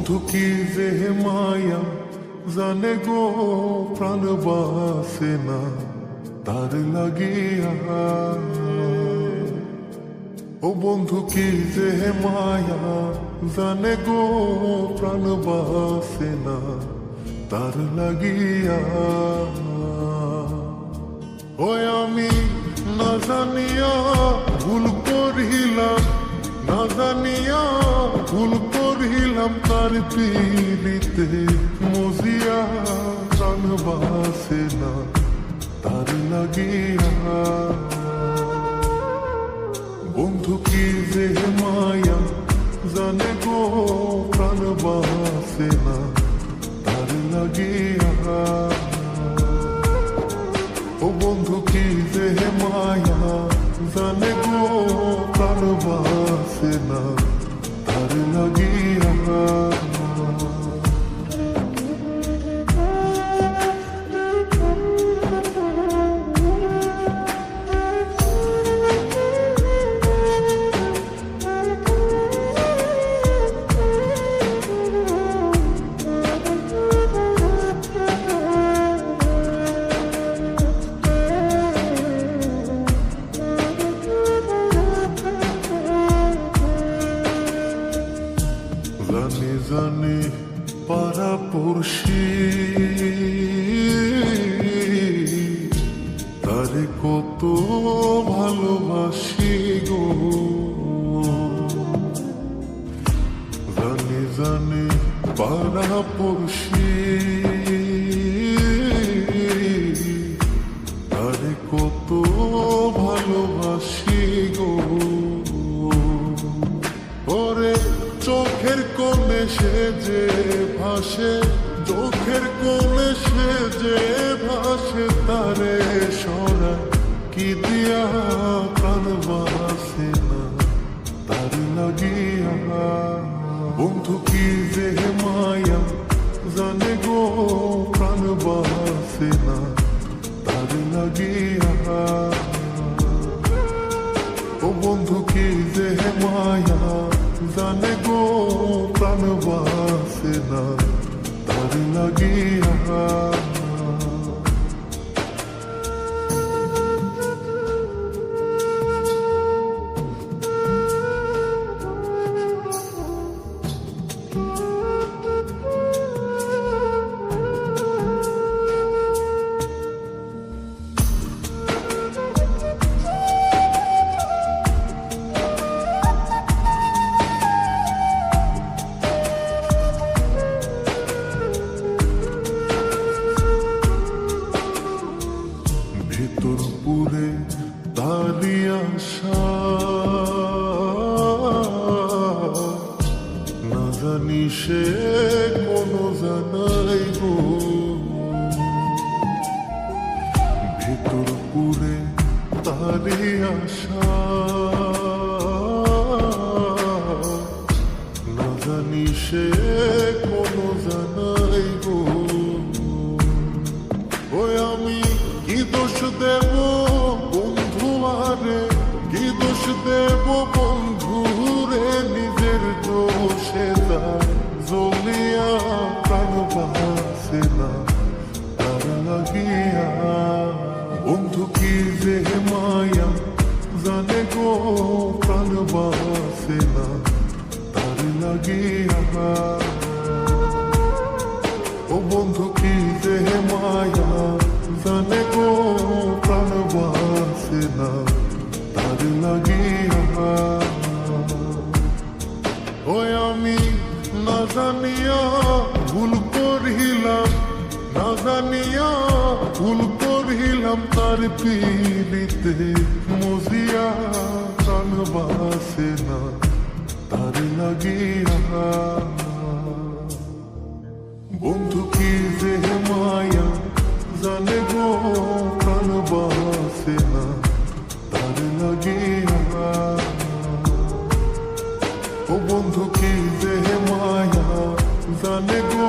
বন্ধু কি যে মায়া জানে গো, প্রাণ বাসে না তার লাগিয়া। ও বন্ধু কি যে মায়া জানে গো, প্রাণ বাসে না তার লাগিয়া। ওই আমি না জানিয়া ভুল করিলাম, না জানিয়া ভুল করিলাম তার পীড়িতে মজিয়া। প্রাণ বাসে না তার লাগিয়া। বন্ধু কি যে মায়া জানে গো, প্রাণ বাসে না তার লাগিয়া। ও বন্ধু কি যে মায়া জানে গো, প্রাণ বাসে না তার লাগিয়া। জানি জানি পাড়া পড়শি তারে কত ভালোবাসি গো। জানি জানি পাড়া পড়শি তারে কত ভালোবাসি গো। ওরে চোখের কোণে সে যে ভাসে, চোখের কোণে সে যে ভাসে, তারে সরা কি দিয়া প্রাণ বাসে না তার লাগিয়া। বন্ধু কি যে মায়া জানে গো, প্রাণ বাসে না তার লাগিয়া। ও বন্ধু কি যে মায়া জানে গো, প্রাণ বাসে না তার লাগিয়া। ভেতর পুরে তারি আশা, না জানি সে কোনো জানাই গো। ভেতর পুরে তারি আশা, না জানি সে কোনো জানাই গো। ওই আমি কি দোষ দেব বন্ধু আরে, কি দোষ দেব বন্ধু রে, নিজের দোষে তার জ্বলিয়া প্রাণ বাসে না তার লাগিয়া। বন্ধু কি যে মায়া জানে গো, প্রাণ বাসে না তার লাগিয়া। ও বন্ধু কি যে মায়া জানে গো, প্রাণ বাসে না তার লাগিয়া। ওই আমি না জানিয়া ভুল করিলাম, না জানিয়া ভুল করিলাম তার পীড়িতে মজিয়া। প্রাণ বাসে না তার লাগিয়া। বন্ধু কি যে মায়া জানে গো, প্রাণ বাসে না তার লাগিয়া। ও বন্ধু কি যে মায়া জানে গো,